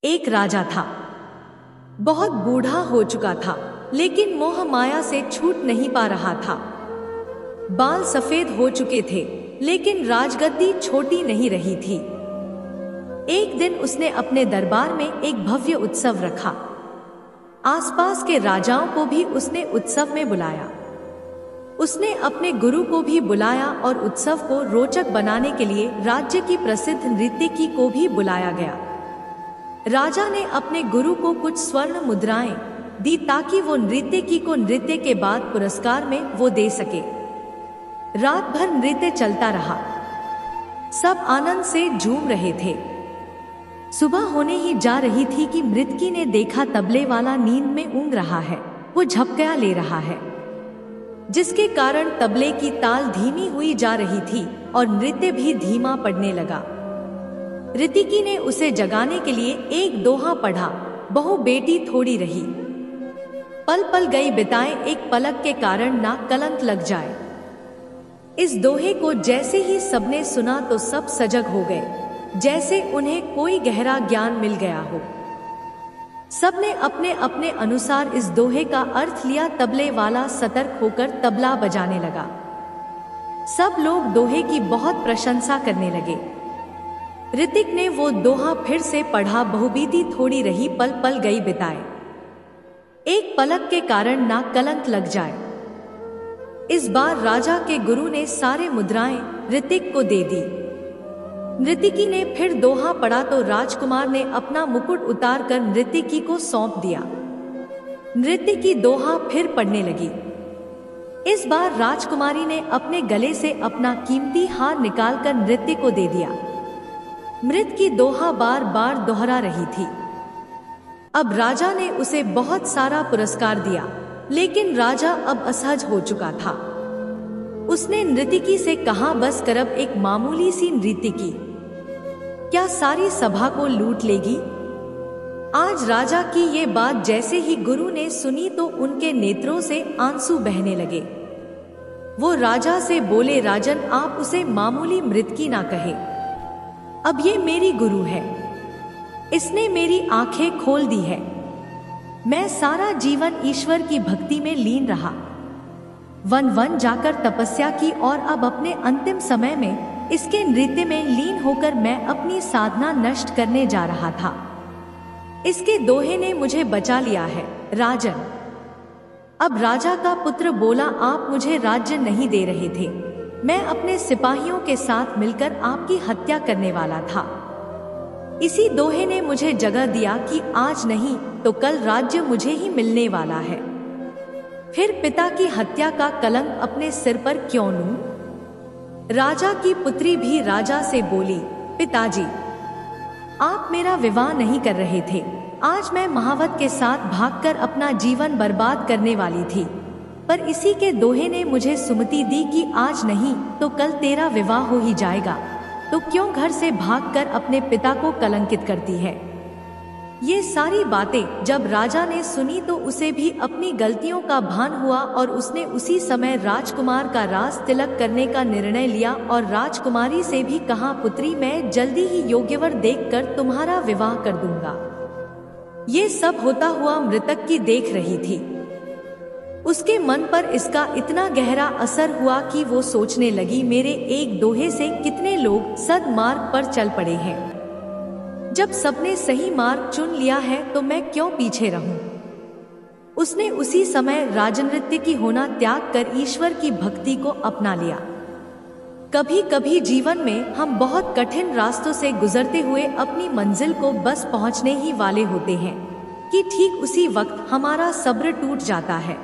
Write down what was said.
एक राजा था। बहुत बूढ़ा हो चुका था, लेकिन मोह माया से छूट नहीं पा रहा था। बाल सफेद हो चुके थे, लेकिन राजगद्दी छोटी नहीं रही थी। एक दिन उसने अपने दरबार में एक भव्य उत्सव रखा। आसपास के राजाओं को भी उसने उत्सव में बुलाया। उसने अपने गुरु को भी बुलाया और उत्सव को रोचक बनाने के लिए राज्य की प्रसिद्ध नृत्यकी को भी बुलाया गया। राजा ने अपने गुरु को कुछ स्वर्ण मुद्राएं दी ताकि वो नृत्यकी को नृत्य के बाद पुरस्कार में वो दे सके। रात भर नृत्य चलता रहा। सब आनंद से झूम रहे थे। सुबह होने ही जा रही थी कि मृतकी ने देखा तबले वाला नींद में ऊँग रहा है। वो झपकियां ले रहा है, जिसके कारण तबले की ताल धीमी हुई जा रही थी और नृत्य भी धीमा पड़ने लगा। ऋतिकी ने उसे जगाने के लिए एक दोहा पढ़ा, बहु बेटी थोड़ी रही, पल पल गई बिताएं, एक पलक के कारण ना कलंक लग जाए। इस दोहे को जैसे ही सबने सुना तो सब सजग हो गए, जैसे उन्हें कोई गहरा ज्ञान मिल गया हो। सबने अपने अपने अनुसार इस दोहे का अर्थ लिया। तबले वाला सतर्क होकर तबला बजाने लगा। सब लोग दोहे की बहुत प्रशंसा करने लगे। ऋतिक ने वो दोहा फिर से पढ़ा, बहुबीती थोड़ी रही, पल पल गई बिताए, एक पलक के कारण ना कलंक लग जाए। इस बार राजा के गुरु ने सारे मुद्राएं ऋतिक को दे दी। नृत्यकी ने फिर दोहा पढ़ा तो राजकुमार ने अपना मुकुट उतारकर नृत्यकी को सौंप दिया। नृत्यकी दोहा फिर पढ़ने लगी। इस बार राजकुमारी ने अपने गले से अपना कीमती हार निकालकर नृत्य को दे दिया। मृत की दोहा बार बार दोहरा रही थी। अब राजा ने उसे बहुत सारा पुरस्कार दिया, लेकिन राजा अब असहज हो चुका था। उसने नृत्यकी से कहा, बस कर, अब एक मामूली सी नृत्यकी क्या सारी सभा को लूट लेगी? आज राजा की ये बात जैसे ही गुरु ने सुनी तो उनके नेत्रों से आंसू बहने लगे। वो राजा से बोले, राजन, आप उसे मामूली मृतकी ना कहे। अब ये मेरी गुरु है, इसने मेरी आंखें खोल दी है। मैं सारा जीवन ईश्वर की भक्ति में लीन रहा, वन वन जाकर तपस्या की और अब अपने अंतिम समय में इसके नृत्य में लीन होकर मैं अपनी साधना नष्ट करने जा रहा था। इसके दोहे ने मुझे बचा लिया है, राजन। अब राजा का पुत्र बोला, आप मुझे राज्य नहीं दे रहे थे, मैं अपने सिपाहियों के साथ मिलकर आपकी हत्या करने वाला था। इसी दोहे ने मुझे जगह दिया कि आज नहीं तो कल राज्य मुझे ही मिलने वाला है। फिर पिता की हत्या का कलंक अपने सिर पर क्यों लूं? राजा की पुत्री भी राजा से बोली, पिताजी, आप मेरा विवाह नहीं कर रहे थे। आज मैं महावत के साथ भागकर अपना जीवन बर्बाद करने वाली थी, पर इसी के दोहे ने मुझे सुमति दी कि आज नहीं तो कल तेरा विवाह हो ही जाएगा, तो क्यों घर से भागकर अपने पिता को कलंकित करती है? ये सारी बातें जब राजा ने सुनी तो उसे भी अपनी गलतियों का भान हुआ और उसने उसी समय राजकुमार का राज तिलक करने का निर्णय लिया और राजकुमारी से भी कहा, पुत्री, मैं जल्दी ही योग्यवर देखकर तुम्हारा विवाह कर दूंगा। ये सब होता हुआ मृतक की देख रही थी। उसके मन पर इसका इतना गहरा असर हुआ कि वो सोचने लगी, मेरे एक दोहे से कितने लोग सद्मार्ग पर चल पड़े हैं। जब सबने सही मार्ग चुन लिया है तो मैं क्यों पीछे रहूं? उसने उसी समय राजनृत्य की होना त्याग कर ईश्वर की भक्ति को अपना लिया। कभी कभी जीवन में हम बहुत कठिन रास्तों से गुजरते हुए अपनी मंजिल को बस पहुंचने ही वाले होते हैं कि ठीक उसी वक्त हमारा सब्र टूट जाता है।